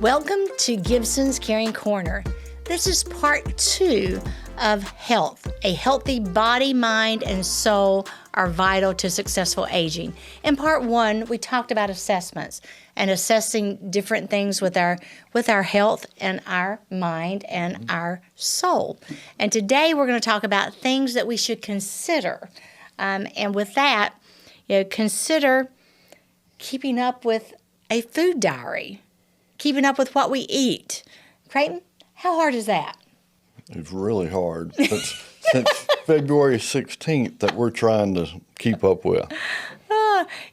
Welcome to Gibson's Caring Corner. This is part 2 of health. A healthy body, mind, and soul are vital to successful aging. In part 1, we talked about assessments and assessing different things with our health and our mind and our soul. And today we're going to talk about things that we should consider. And with that, consider keeping up with a food diary, keeping up with what we eat. Creighton, how hard is that? It's really hard. Since February 16th that we're trying to keep up with.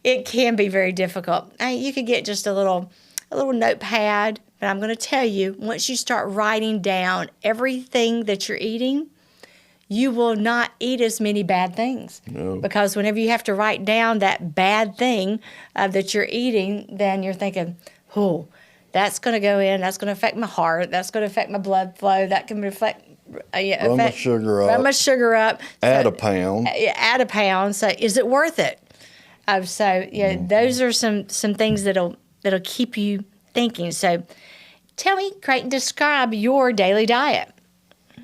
It can be very difficult. You could get just a little notepad, but I'm going to tell you, once you start writing down everything that you're eating, you will not eat as many bad things. No. Because whenever you have to write down that bad thing that you're eating, then you're thinking, oh, that's going to go in, that's going to affect my heart, that's going to affect my blood flow, that can affect... Run my sugar up. Add a pound. Add a pound. So is it worth it? Those are some things that'll keep you thinking. So tell me, Creighton, describe your daily diet.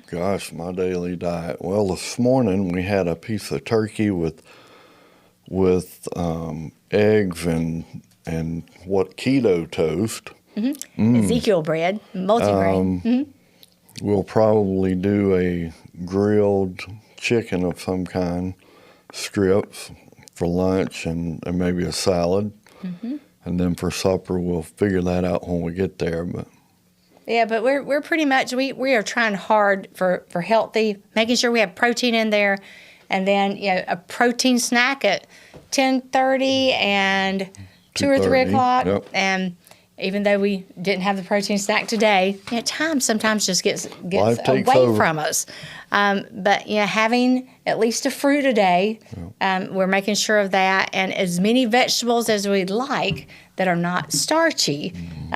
Gosh, my daily diet. Well, this morning we had a piece of turkey with eggs and what keto toast. Mm-hmm. Ezekiel bread, multigrain. We'll probably do a grilled chicken of some kind, strips for lunch, and maybe a salad. Mm-hmm. And then for supper, we'll figure that out when we get there. But we're pretty much, we are trying hard for healthy, making sure we have protein in there, and then a protein snack at 10:30 and 2 or 3 o'clock. Yep. And even though we didn't have the protein snack today, time sometimes just gets away from us. But having at least a fruit a day, we're making sure of that, and as many vegetables as we'd like that are not starchy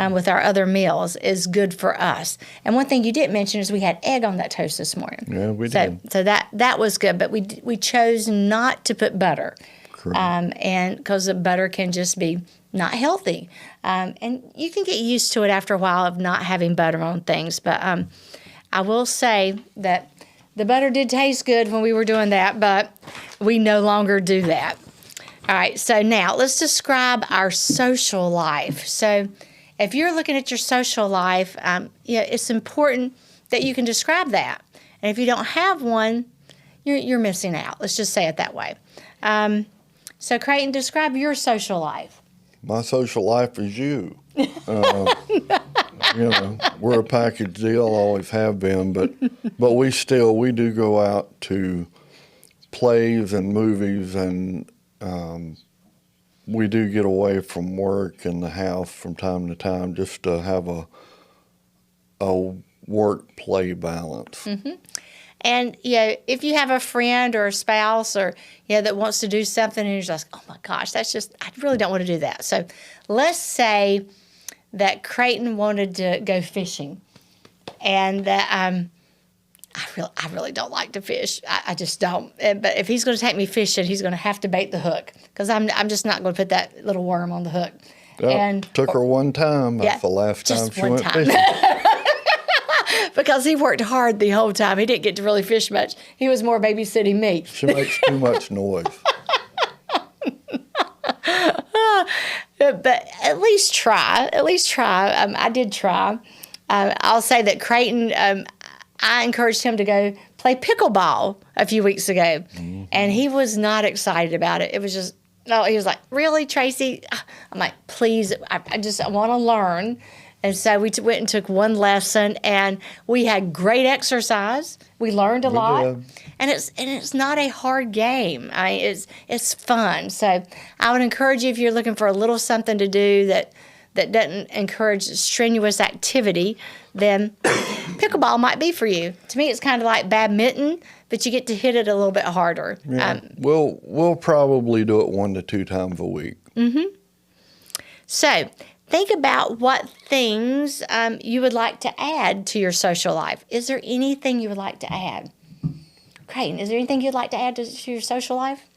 with our other meals is good for us. And one thing you didn't mention is we had egg on that toast this morning. Yeah, we did. So that was good, but we chose not to put butter. Correct. And because the butter can just be not healthy. And you can get used to it after a while of not having butter on things. But I will say that the butter did taste good when we were doing that, but we no longer do that. All right, so now let's describe our social life. So if you're looking at your social life, it's important that you can describe that. And if you don't have one, you're missing out. Let's just say it that way. So Creighton, describe your social life. My social life is you. We're a package deal, always have been, but we do go out to plays and movies, and we do get away from work and the house from time to time just to have a work-play balance. Mm-hmm. And, if you have a friend or a spouse or, that wants to do something and you're just like, oh my gosh, I really don't want to do that. So let's say that Creighton wanted to go fishing and that I really don't like to fish. I just don't. But if he's going to take me fishing, he's going to have to bait the hook because I'm just not going to put that little worm on the hook. Took her one time. That's the last time she went fishing. Because he worked hard the whole time. He didn't get to really fish much. He was more babysitting me. She makes too much noise. But at least try. I did try. I'll say that Creighton, I encouraged him to go play pickleball a few weeks ago. Mm-hmm. And he was not excited about it. It was just, he was like, really, Tracey? I'm like, please, I want to learn. And so we went and took one lesson, and we had great exercise. We learned a lot, and it's not a hard game. It's fun. So I would encourage you, if you're looking for a little something to do that doesn't encourage strenuous activity, then pickleball might be for you. To me, it's kind of like badminton, but you get to hit it a little bit harder. Yeah. We'll probably do it 1 to 2 times a week. Mm-hmm. So think about what things you would like to add to your social life. Is there anything you would like to add? Creighton, is there anything you'd like to add to your social life?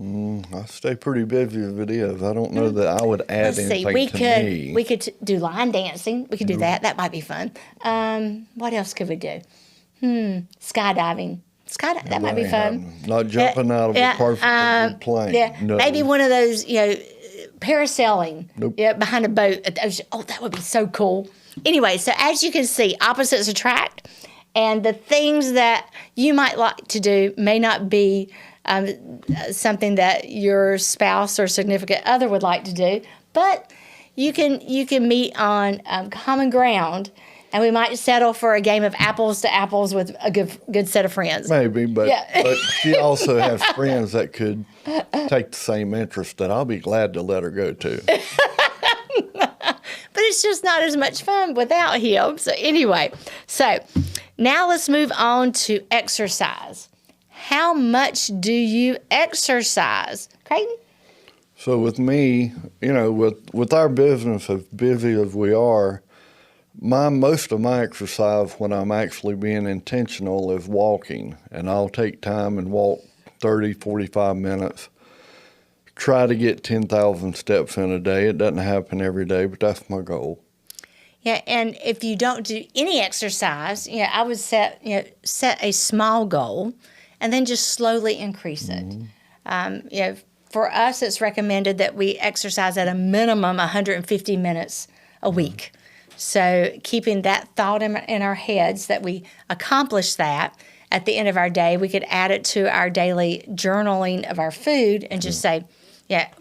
I stay pretty busy if it is. I don't know that I would add Let's see. anything to me. We could do line dancing. We could do that. That might be fun. What else could we do? Skydiving. That might be fun. Not jumping out of a perfectly good plane. Yeah, No. maybe one of those, parasailing. Nope. Yeah, behind a boat at the ocean. Oh, that would be so cool. Anyway, so as you can see, opposites attract, and the things that you might like to do may not be something that your spouse or significant other would like to do, but you can meet on common ground. And we might settle for a game of apples to apples with a good set of friends. Maybe, but she also has friends that could take the same interest that I'll be glad to let her go to. But it's just not as much fun without him. So anyway, now let's move on to exercise. How much do you exercise? Creighton? So with me, with our business as busy as we are, most of my exercise when I'm actually being intentional is walking, and I'll take time and walk 30, 45 minutes. Try to get 10,000 steps in a day. It doesn't happen every day, but that's my goal. Yeah, and if you don't do any exercise, I would set a small goal and then just slowly increase it. For us, it's recommended that we exercise at a minimum 150 minutes a week. So keeping that thought in our heads that we accomplish that at the end of our day, we could add it to our daily journaling of our food and just say,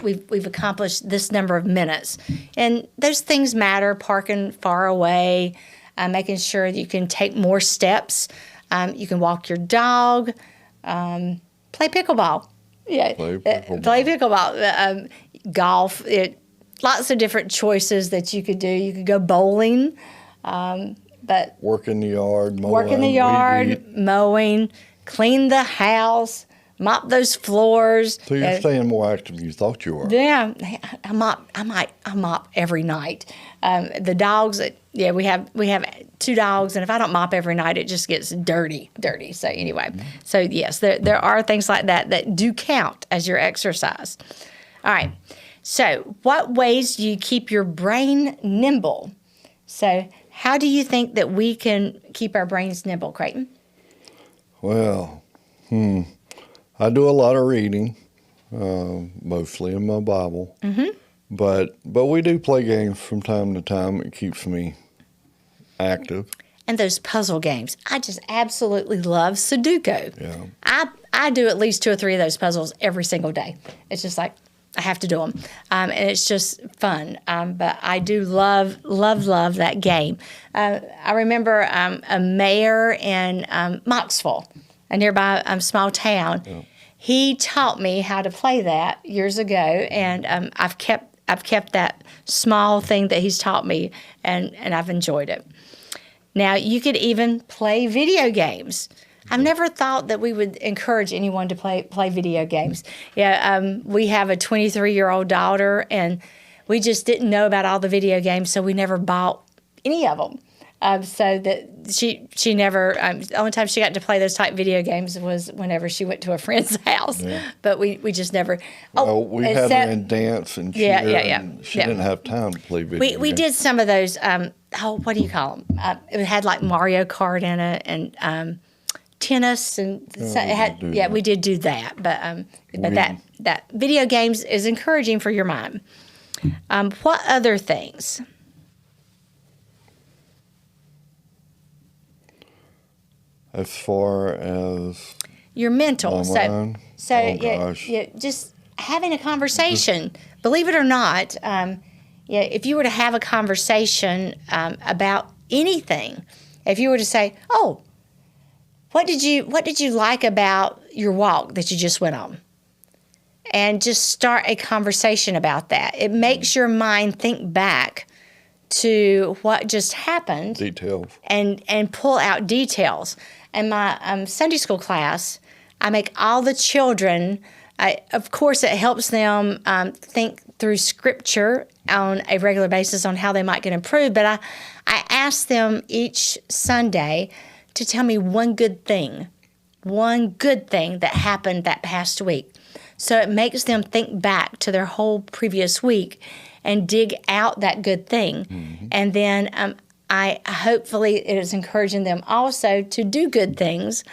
we've accomplished this number of minutes. And those things matter, parking far away, making sure that you can take more steps. You can walk your dog, play pickleball. Yeah, play pickleball. Golf. Lots of different choices that you could do. You could go bowling, but work in the yard, mowing, clean the house, mop those floors. So you're staying more active than you thought you were. Yeah, I mop every night. The dogs, we have 2 dogs, and if I don't mop every night, it just gets dirty. So anyway, so yes, there are things like that do count as your exercise. All right. So, what ways do you keep your brain nimble? So, how do you think that we can keep our brains nimble, Creighton? Well, I do a lot of reading, mostly in my Bible. But we do play games from time to time. It keeps me active. And those puzzle games. I just absolutely love Sudoku. Yeah. I do at least 2 or 3 of those puzzles every single day. It's just like, I have to do them, and it's just fun. But I do love that game. I remember a mayor in Mooresville, a nearby small town. Yeah. He taught me how to play that years ago, and I've kept that small thing that he's taught me, and I've enjoyed it. Now you could even play video games. I've never thought that we would encourage anyone to play video games. We have a 23-year-old daughter, and we just didn't know about all the video games, so we never bought any of them. So that she never. The only time she got to play those type video games was whenever she went to a friend's house. Yeah. But we just never. We had her in dance and cheer. And she didn't have time to play video games. We did some of those. What do you call them? It had like Mario Kart in it and. Tennis and we did do that, but that video games is encouraging for your mind. What other things? As far as your mental, just having a conversation. Believe it or not, if you were to have a conversation about anything, if you were to say, "Oh, what did you like about your walk that you just went on?" And just start a conversation about that. It makes your mind think back to what just happened. Details. And pull out details. In my Sunday school class, I make all the children, of course it helps them think through Scripture on a regular basis on how they might get improved, but I ask them each Sunday to tell me one good thing that happened that past week. So it makes them think back to their whole previous week and dig out that good thing. And then I hopefully it is encouraging them also to do good things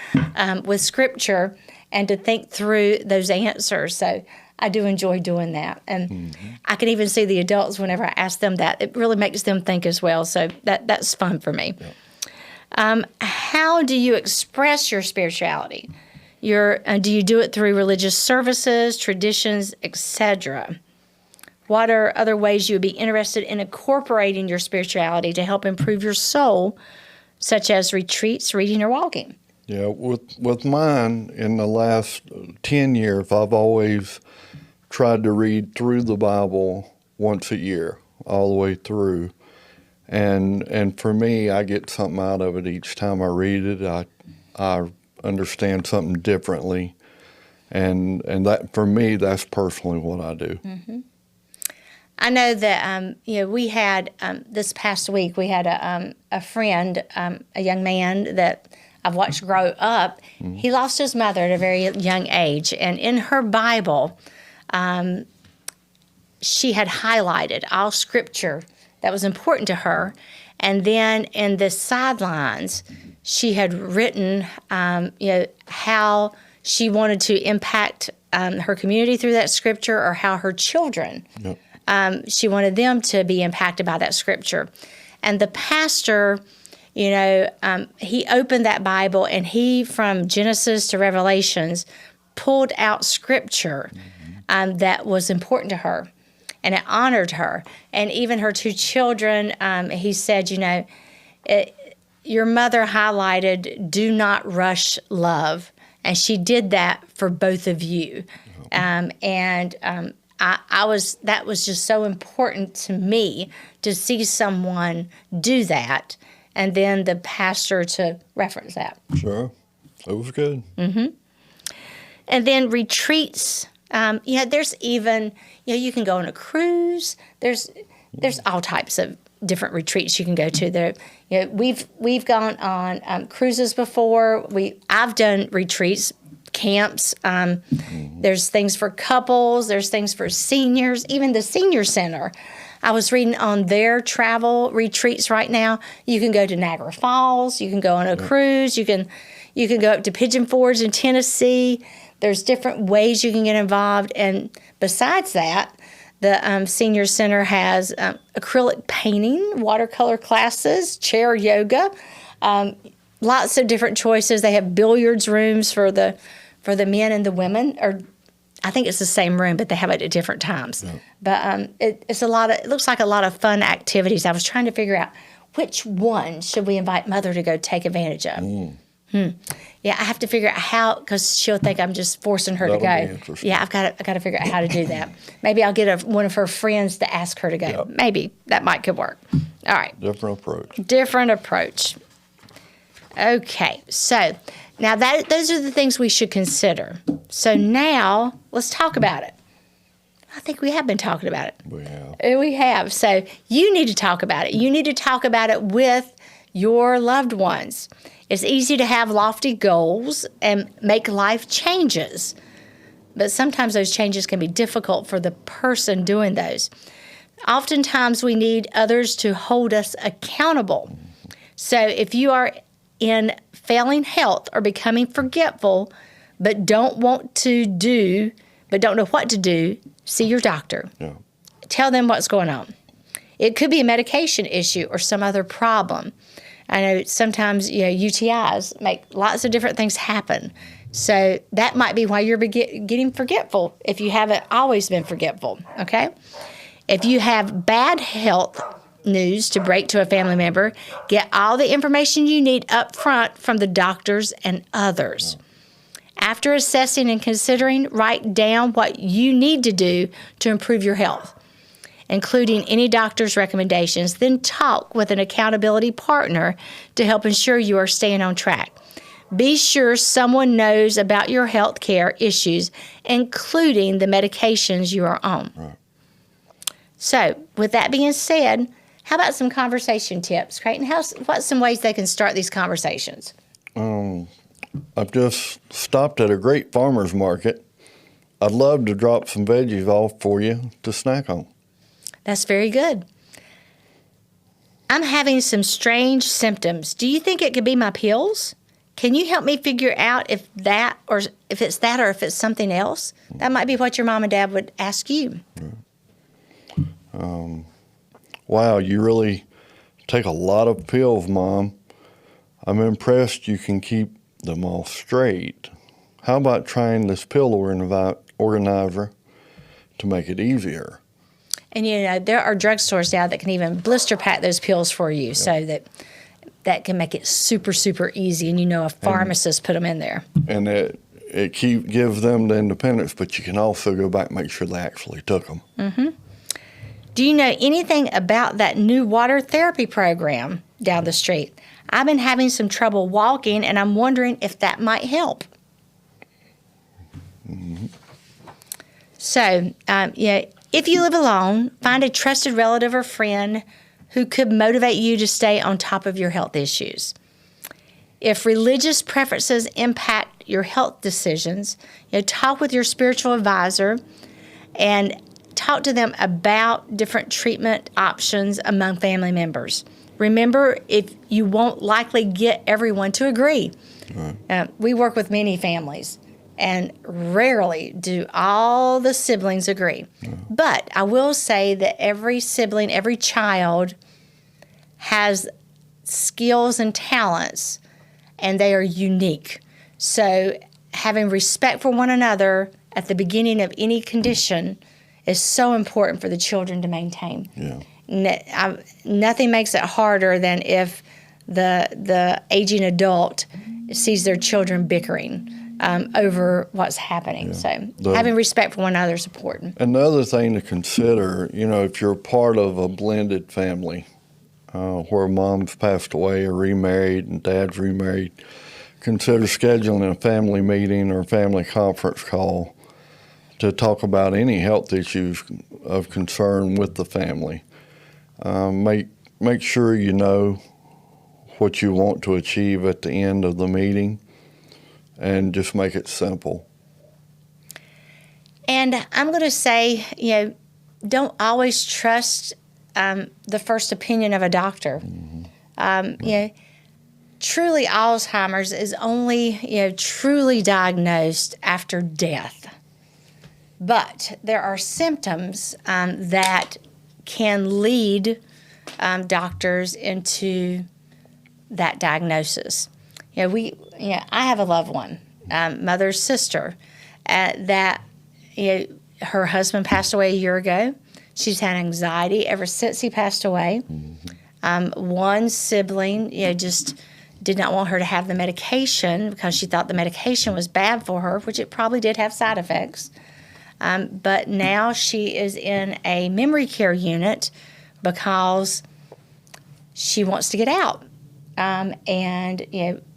with Scripture and to think through those answers. So I do enjoy doing that. And I can even see the adults whenever I ask them that. It really makes them think as well. So that's fun for me. How do you express your spirituality? Do you do it through religious services, traditions, etc.? What are other ways you would be interested in incorporating your spirituality to help improve your soul, such as retreats, reading, or walking? Yeah, with mine, in the last 10 years, I've always tried to read through the Bible once a year, all the way through. And for me, I get something out of it each time I read it. I understand something differently. And that, for me, that's personally what I do. I know that we had this past week we had a friend, a young man that I've watched grow up. He lost his mother at a very young age, and in her Bible, she had highlighted all Scripture that was important to her, and then in the sidelines, she had written how she wanted to impact her community through that Scripture, or how her children. Yep. She wanted them to be impacted by that Scripture. And the pastor, he opened that Bible, and he, from Genesis to Revelations, pulled out Scripture that was important to her, and it honored her. And even her two children, he said, your mother highlighted, do not rush love. And she did that for both of you. That was just so important to me to see someone do that, and then the pastor to reference that. Sure. It was good. And then retreats. There's even, you can go on a cruise. There's all types of different retreats you can go to. There, we've gone on cruises before. I've done retreats, camps. There's things for couples. There's things for seniors. Even the senior center. I was reading on their travel retreats right now. You can go to Niagara Falls. You can go on a cruise. You can go up to Pigeon Forge in Tennessee. There's different ways you can get involved. And besides that, the senior center has acrylic painting, watercolor classes, chair yoga, lots of different choices. They have billiards rooms for the men and the women, or I think it's the same room, but they have it at different times. Yeah. But it looks like a lot of fun activities. I was trying to figure out which one should we invite Mother to go take advantage of. Yeah, I have to figure out how, because she'll think I'm just forcing her to go. Yeah, I've got to figure out how to do that. Maybe I'll get one of her friends to ask her to go. Yep. Maybe that could work. All right. Different approach. Okay, so now those are the things we should consider. So now let's talk about it. I think we have been talking about it. We have. So you need to talk about it. You need to talk about it with your loved ones. It's easy to have lofty goals and make life changes, but sometimes those changes can be difficult for the person doing those. Oftentimes we need others to hold us accountable. So if you are in failing health or becoming forgetful, but don't know what to do, see your doctor. Yeah. Tell them what's going on. It could be a medication issue or some other problem. I know sometimes UTIs make lots of different things happen. So that might be why you're getting forgetful if you haven't always been forgetful, okay? If you have bad health news to break to a family member, get all the information you need up front from the doctors and others. After assessing and considering, write down what you need to do to improve your health, including any doctor's recommendations. Then talk with an accountability partner to help ensure you are staying on track. Be sure someone knows about your health care issues, including the medications you are on. Right. So, with that being said, how about some conversation tips? Creighton, what's some ways they can start these conversations? I've just stopped at a great farmer's market I'd love to drop some veggies off for you to snack on. That's very good. I'm having some strange symptoms. Do you think it could be my pills? Can you help me figure out if it's something else? That might be what your mom and dad would ask you. Wow, you really take a lot of pills, Mom. I'm impressed you can keep them all straight. How about trying this pill organizer to make it easier? And there are drugstores now that can even blister pack those pills for you, so that can make it super, super easy. And a pharmacist put them in there. And it gives them the independence, but you can also go back and make sure they actually took them. Mm-hmm. Do you know anything about that new water therapy program down the street? I've been having some trouble walking, and I'm wondering if that might help. Mm-hmm. So, if you live alone, find a trusted relative or friend who could motivate you to stay on top of your health issues. If religious preferences impact your health decisions, talk with your spiritual advisor and talk to them about different treatment options among family members. Remember, if you won't likely get everyone to agree. Right. We work with many families, and rarely do all the siblings agree. Yeah. But I will say that every sibling, every child has skills and talents, and they are unique. So having respect for one another at the beginning of any condition is so important for the children to maintain. Yeah. Nothing makes it harder than if the aging adult sees their children bickering over what's happening. Yeah. So having respect for one another is important. And the other thing to consider, if you're part of a blended family where mom's passed away or remarried and dad's remarried, consider scheduling a family meeting or family conference call to talk about any health issues of concern with the family. Make sure you know what you want to achieve at the end of the meeting, and just make it simple. And I'm going to say, don't always trust the first opinion of a doctor. Mm-hmm. Truly Alzheimer's is only, truly diagnosed after death. But there are symptoms that can lead doctors into that diagnosis. I have a loved one, mother's sister, that her husband passed away a year ago. She's had anxiety ever since he passed away. Mm-hmm. One sibling, just did not want her to have the medication because she thought the medication was bad for her, which it probably did have side effects. But now she is in a memory care unit because she wants to get out. And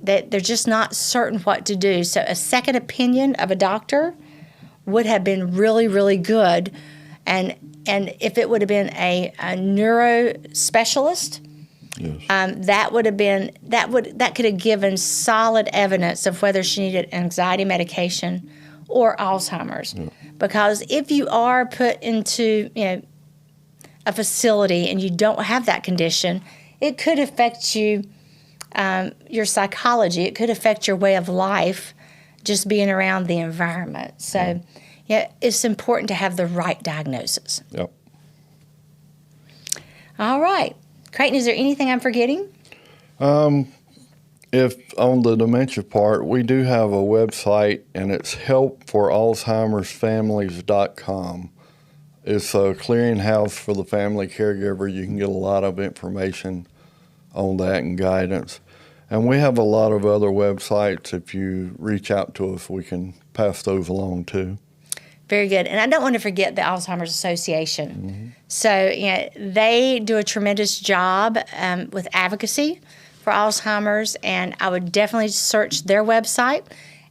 that they're just not certain what to do. So a second opinion of a doctor would have been really, really good. And if it would have been a neuro specialist, yes. that could have given solid evidence of whether she needed anxiety medication or Alzheimer's. Yeah. Because if you are put into a facility and you don't have that condition, it could affect you. Your psychology, it could affect your way of life, just being around the environment. So, it's important to have the right diagnosis. Yep. All right. Creighton, is there anything I'm forgetting? If on the dementia part, we do have a website, and it's helpforalzheimersfamilies.com. It's a clearinghouse for the family caregiver. You can get a lot of information on that and guidance. And we have a lot of other websites. If you reach out to us, we can pass those along too. Very good. And I don't want to forget the Alzheimer's Association. Mm-hmm. So they do a tremendous job with advocacy for Alzheimer's, and I would definitely search their website.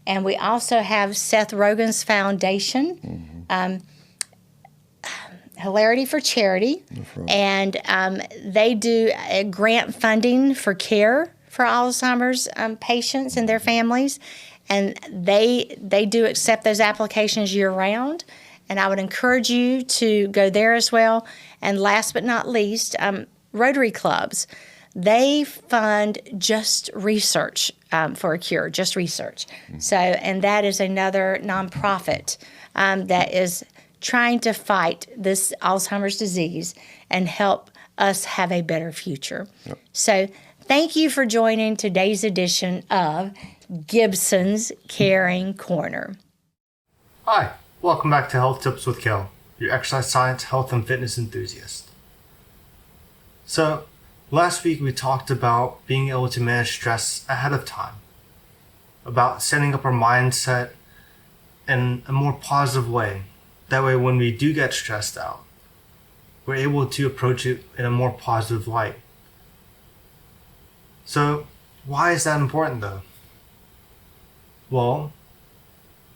And we also have Seth Rogen's foundation, mm-hmm. Hilarity for Charity, right. And they do grant funding for care for Alzheimer's patients and their families. and they do accept those applications year-round. And I would encourage you to go there as well. And last but not least, Rotary clubs. They fund Just Research for a Cure, Just Research. So, and that is another nonprofit that is trying to fight this Alzheimer's disease and help us have a better future. Yep. So, thank you for joining today's edition of Gibson's Caring Corner. Hi, welcome back to Health Tips with Cale, your exercise science, health, and fitness enthusiast. So, last week we talked about being able to manage stress ahead of time, about setting up our mindset in a more positive way. That way when we do get stressed out, we're able to approach it in a more positive light. So, why is that important though? Well,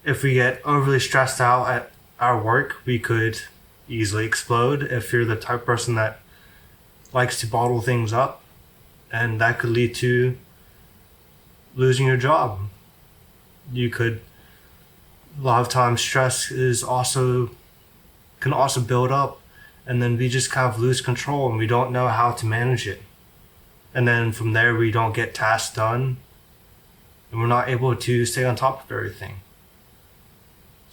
if we get overly stressed out at our work, we could easily explode if you're the type of person that likes to bottle things up, and that could lead to losing your job. A lot of times stress can also build up, and then we just kind of lose control and we don't know how to manage it. And then from there we don't get tasks done and we're not able to stay on top of everything.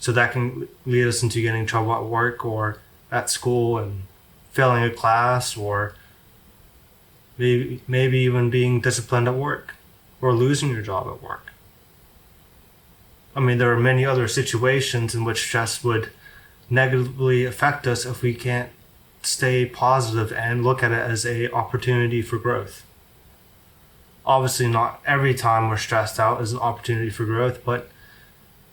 So that can lead us into getting in trouble at work or at school and failing a class, or maybe even being disciplined at work or losing your job at work. I mean, there are many other situations in which stress would negatively affect us if we can't stay positive and look at it as an opportunity for growth. Obviously, not every time we're stressed out is an opportunity for growth, but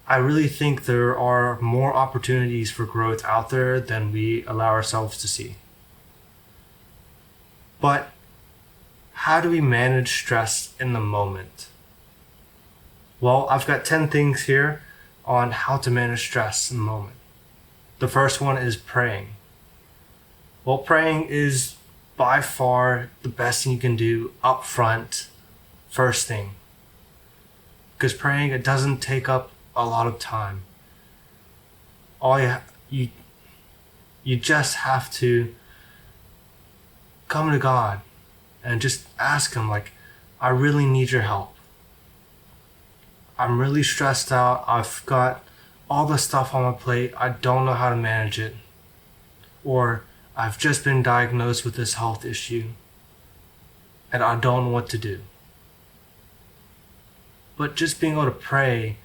I really think there are more opportunities for growth out there than we allow ourselves to see. But how do we manage stress in the moment? Well, I've got 10 things here on how to manage stress in the moment. The first one is praying. Well, praying is by far the best thing you can do up front, first thing. Because praying, it doesn't take up a lot of time. You just have to come to God and just ask Him, like, I really need your help. I'm really stressed out. I've got all the stuff on my plate. I don't know how to manage it. Or I've just been diagnosed with this health issue and I don't know what to do. But just being able to pray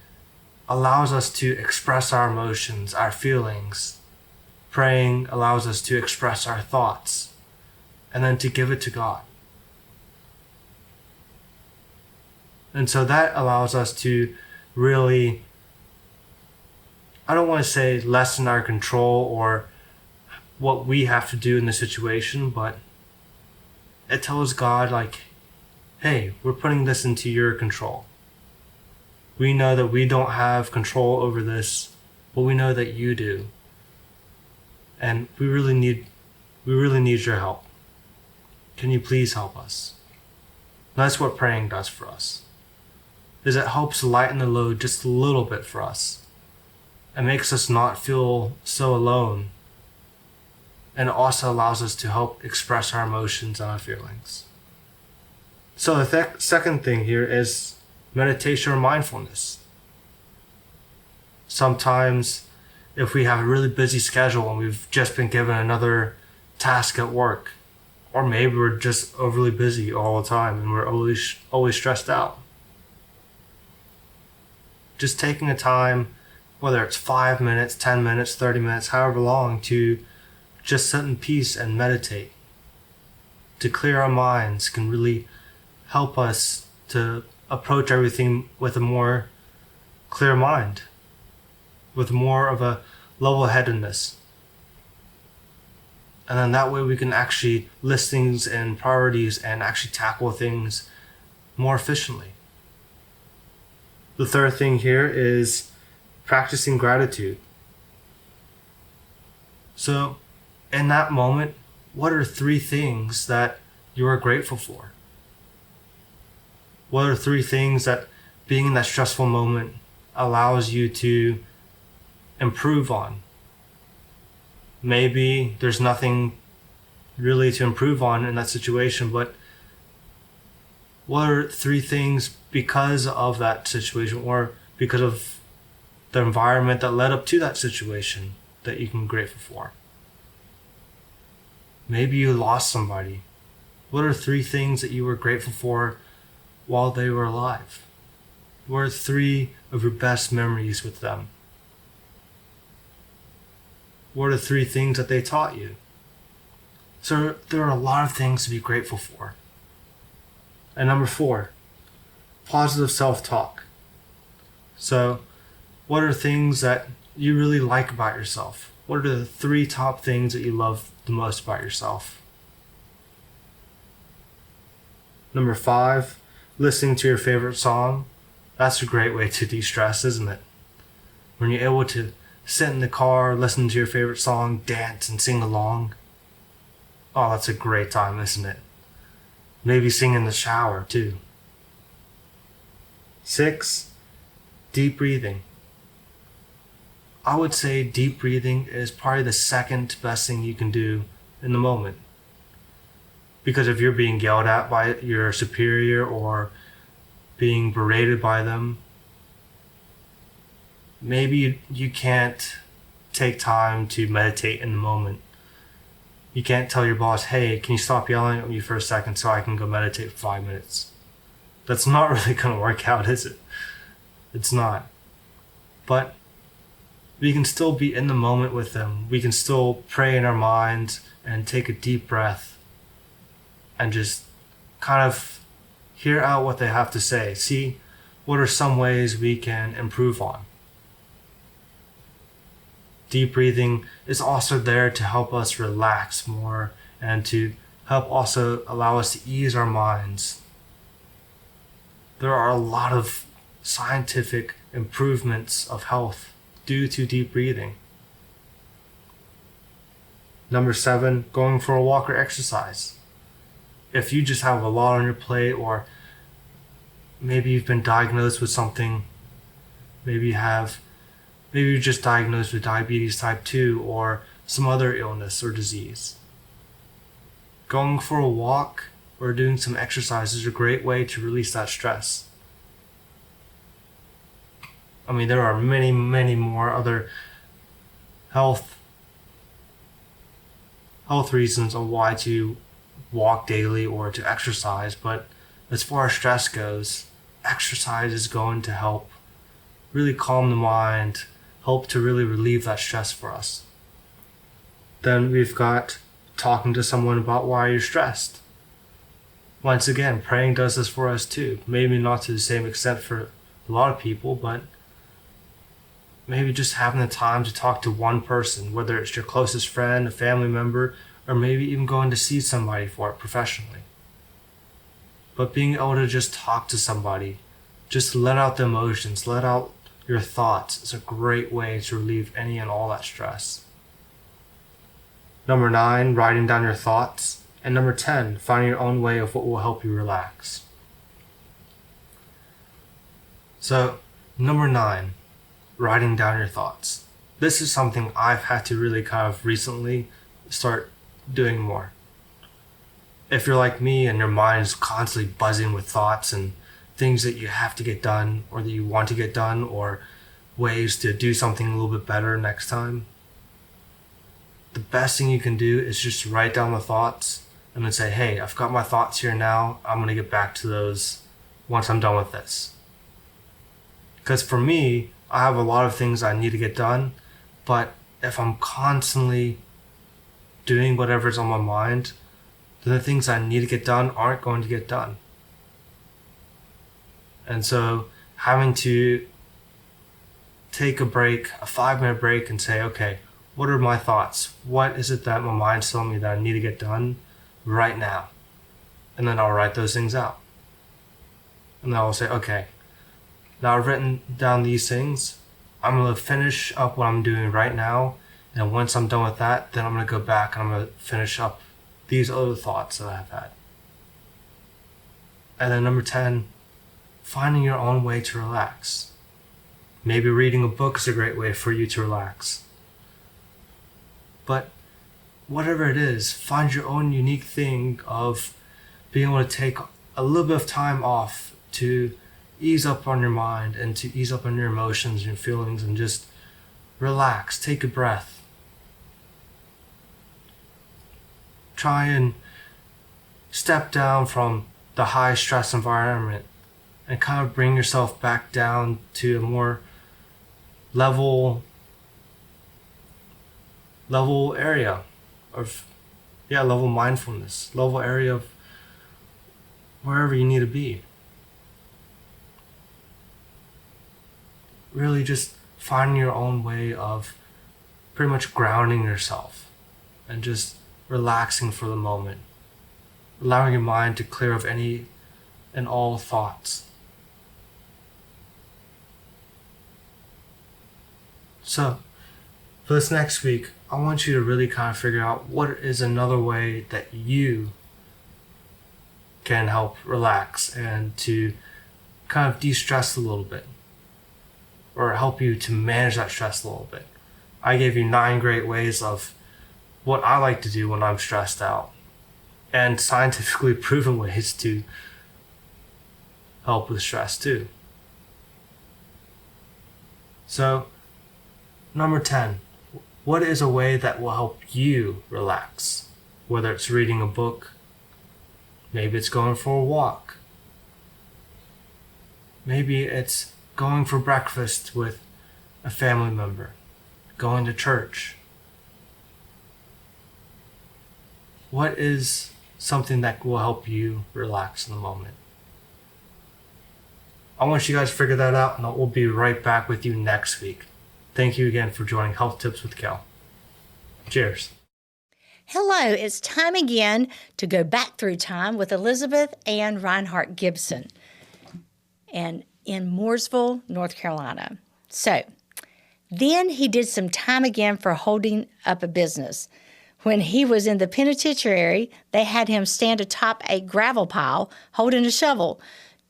allows us to express our emotions, our feelings. Praying allows us to express our thoughts and then to give it to God. And so that allows us to really, I don't want to say lessen our control or what we have to do in the situation, but it tells God, like, hey, we're putting this into your control. We know that we don't have control over this, but we know that you do. And we really need your help. Can you please help us? And that's what praying does for us. Is it helps lighten the load just a little bit for us. It makes us not feel so alone. And it also allows us to help express our emotions and our feelings. So the second thing here is meditation or mindfulness. Sometimes if we have a really busy schedule and we've just been given another task at work, or maybe we're just overly busy all the time and we're always stressed out. Just taking the time, whether it's 5 minutes, 10 minutes, 30 minutes, however long, to just sit in peace and meditate, to clear our minds, can really help us to approach everything with a more clear mind, with more of a level-headedness. And then that way we can actually list things and priorities and actually tackle things more efficiently. The third thing here is practicing gratitude. So in that moment, what are 3 things that you are grateful for? What are 3 things that being in that stressful moment allows you to improve on. Maybe there's nothing really to improve on in that situation, but what are 3 things because of that situation or because of the environment that led up to that situation that you can be grateful for? Maybe you lost somebody. What are 3 things that you were grateful for while they were alive? What are 3 of your best memories with them? What are 3 things that they taught you? So there are a lot of things to be grateful for. And number 4, positive self-talk. So what are things that you really like about yourself? What are the 3 top things that you love the most about yourself? Number 5, listening to your favorite song. That's a great way to de-stress, isn't it? When you're able to sit in the car, listen to your favorite song, dance and sing along. Oh, that's a great time, isn't it? Maybe sing in the shower too. 6, deep breathing. I would say deep breathing is probably the second best thing you can do in the moment. Because if you're being yelled at by your superior or being berated by them, maybe you can't take time to meditate in the moment. You can't tell your boss, hey, can you stop yelling at me for a second so I can go meditate for 5 minutes? That's not really going to work out, is it? It's not. But we can still be in the moment with them. We can still pray in our minds and take a deep breath and just kind of hear out what they have to say. See what are some ways we can improve on. Deep breathing is also there to help us relax more and to help also allow us to ease our minds. There are a lot of scientific improvements of health due to deep breathing. Number 7, going for a walk or exercise. If you just have a lot on your plate, or maybe you've been diagnosed with something, maybe you're just diagnosed with diabetes type 2 or some other illness or disease. Going for a walk or doing some exercise is a great way to release that stress. I mean, there are many, many more other health reasons on why to walk daily or to exercise, but as far as stress goes, exercise is going to help really calm the mind, help to really relieve that stress for us. Then we've got talking to someone about why you're stressed. Once again, praying does this for us too. Maybe not to the same extent for a lot of people, but maybe just having the time to talk to one person, whether it's your closest friend, a family member, or maybe even going to see somebody for it professionally. But being able to just talk to somebody, just let out the emotions, let out your thoughts is a great way to relieve any and all that stress. Number 9, writing down your thoughts. And number 10, finding your own way of what will help you relax. So, number 9, writing down your thoughts. This is something I've had to really kind of recently start doing more. If you're like me and your mind is constantly buzzing with thoughts and things that you have to get done or that you want to get done or ways to do something a little bit better next time, the best thing you can do is just write down the thoughts and then say, hey, I've got my thoughts here now. I'm going to get back to those once I'm done with this. Because for me, I have a lot of things I need to get done, but if I'm constantly doing whatever's on my mind, then the things I need to get done aren't going to get done. And so having to take a break, a 5-minute break, and say, okay, what are my thoughts? What is it that my mind's telling me that I need to get done right now? And then I'll write those things out. And then I'll say, okay, now I've written down these things. I'm going to finish up what I'm doing right now. And once I'm done with that, then I'm going to go back and I'm going to finish up these other thoughts that I've had. And then number 10, finding your own way to relax. Maybe reading a book is a great way for you to relax. But whatever it is, find your own unique thing of being able to take a little bit of time off to ease up on your mind and to ease up on your emotions and your feelings and just relax, take a breath. Try and step down from the high stress environment and kind of bring yourself back down to a more level area of level mindfulness, level area of wherever you need to be. Really just finding your own way of pretty much grounding yourself and just relaxing for the moment, allowing your mind to clear of any and all thoughts. So, for this next week, I want you to really kind of figure out what is another way that you can help relax and to kind of de-stress a little bit, or help you to manage that stress a little bit. I gave you 9 great ways of what I like to do when I'm stressed out, and scientifically proven ways to help with stress too. So, number 10, what is a way that will help you relax? Whether it's reading a book, maybe it's going for a walk, maybe it's going for breakfast with a family member, going to church. What is something that will help you relax in the moment? I want you guys to figure that out, and we'll be right back with you next week. Thank you again for joining Health Tips with Cale. Cheers. Hello, it's time again to go back through time with Elizabeth Anne Rinehardt Gibson and in Mooresville, North Carolina. So, then he did some time again for holding up a business. When he was in the penitentiary, they had him stand atop a gravel pile holding a shovel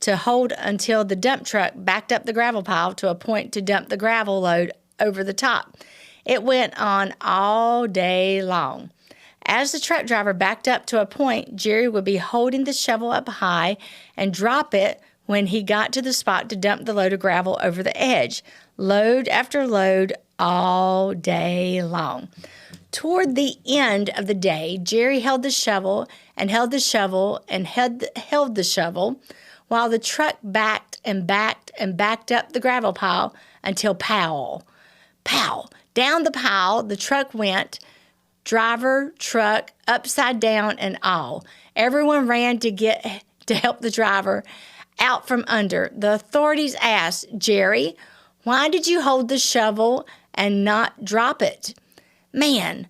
to hold until the dump truck backed up the gravel pile to a point to dump the gravel load over the top. It went on all day long. As the truck driver backed up to a point, Jerry would be holding the shovel up high and drop it when he got to the spot to dump the load of gravel over the edge. Load after load all day long. Toward the end of the day, Jerry held the shovel and held the shovel and held the shovel while the truck backed and backed and backed up the gravel pile until pow, down the pile the truck went, driver, truck, upside down and all. Everyone ran to help the driver out from under. The authorities asked, "Jerry, why did you hold the shovel and not drop it?" "Man,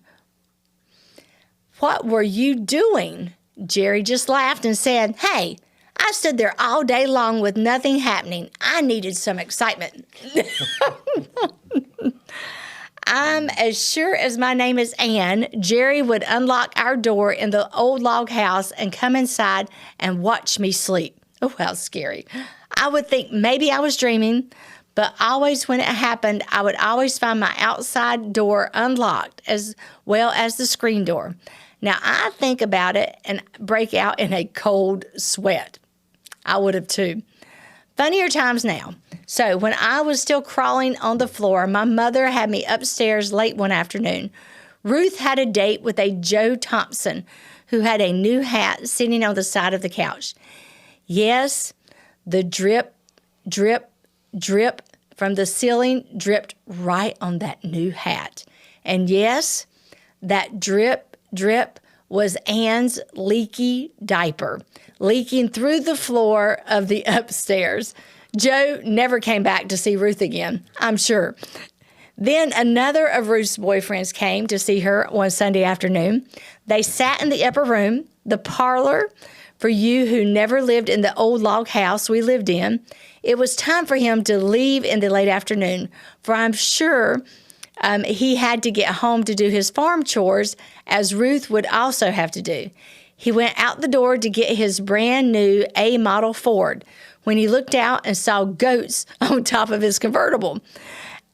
what were you doing?" Jerry just laughed and said, "Hey, I stood there all day long with nothing happening. I needed some excitement." I'm as sure as my name is Ann, Jerry would unlock our door in the old log house and come inside and watch me sleep. Oh, how scary. I would think maybe I was dreaming, but always when it happened, I would always find my outside door unlocked as well as the screen door. Now, I think about it and break out in a cold sweat. I would have too. Funnier times now. So when I was still crawling on the floor, my mother had me upstairs late one afternoon. Ruth had a date with a Joe Thompson who had a new hat sitting on the side of the couch. Yes, the drip, drip, drip from the ceiling dripped right on that new hat. And yes, that drip, drip was Ann's leaky diaper, leaking through the floor of the upstairs. Joe never came back to see Ruth again, I'm sure. Then another of Ruth's boyfriends came to see her one Sunday afternoon. They sat in the upper room, the parlor. For you who never lived in the old log house we lived in, it was time for him to leave in the late afternoon, for I'm sure he had to get home to do his farm chores, as Ruth would also have to do. He went out the door to get his brand new A model Ford, when he looked out and saw goats on top of his convertible,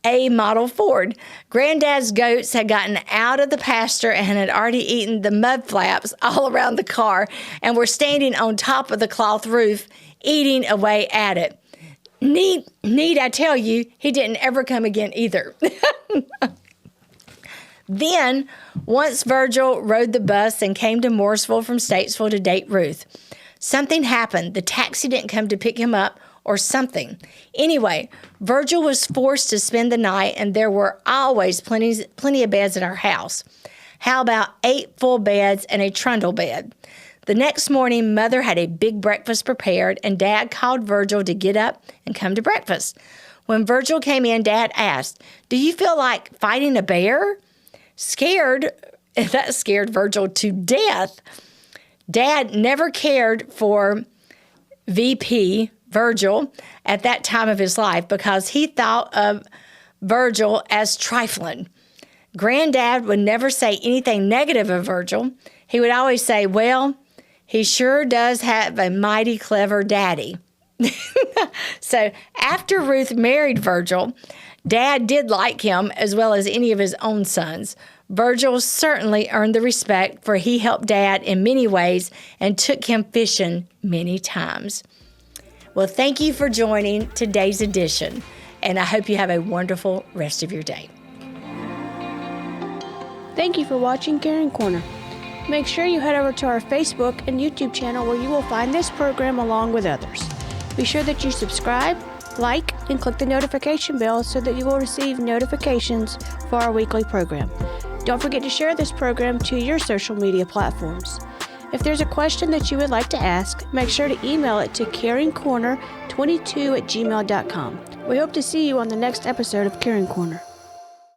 a model Ford. Granddad's goats had gotten out of the pasture and had already eaten the mud flaps all around the car and were standing on top of the cloth roof, eating away at it. Need I tell you, he didn't ever come again either. Then, once Virgil rode the bus and came to Mooresville from Statesville to date Ruth. Something happened. The taxi didn't come to pick him up or something. Anyway, Virgil was forced to spend the night, and there were always plenty of beds at our house. How about 8 full beds and a trundle bed? The next morning, Mother had a big breakfast prepared, and Dad called Virgil to get up and come to breakfast. When Virgil came in, Dad asked, "Do you feel like fighting a bear?" That scared Virgil to death. Dad never cared for VP Virgil at that time of his life because he thought of Virgil as trifling. Granddad would never say anything negative of Virgil. He would always say, "Well, he sure does have a mighty clever daddy." So after Ruth married Virgil, Dad did like him as well as any of his own sons. Virgil certainly earned the respect, for he helped Dad in many ways and took him fishing many times. Well, thank you for joining today's edition, and I hope you have a wonderful rest of your day. Thank you for watching Caring Corner. Make sure you head over to our Facebook and YouTube channel where you will find this program along with others. Be sure that you subscribe, like, and click the notification bell so that you will receive notifications for our weekly program. Don't forget to share this program to your social media platforms. If there's a question that you would like to ask, make sure to email it to caringcorner22@gmail.com. We hope to see you on the next episode of Caring Corner.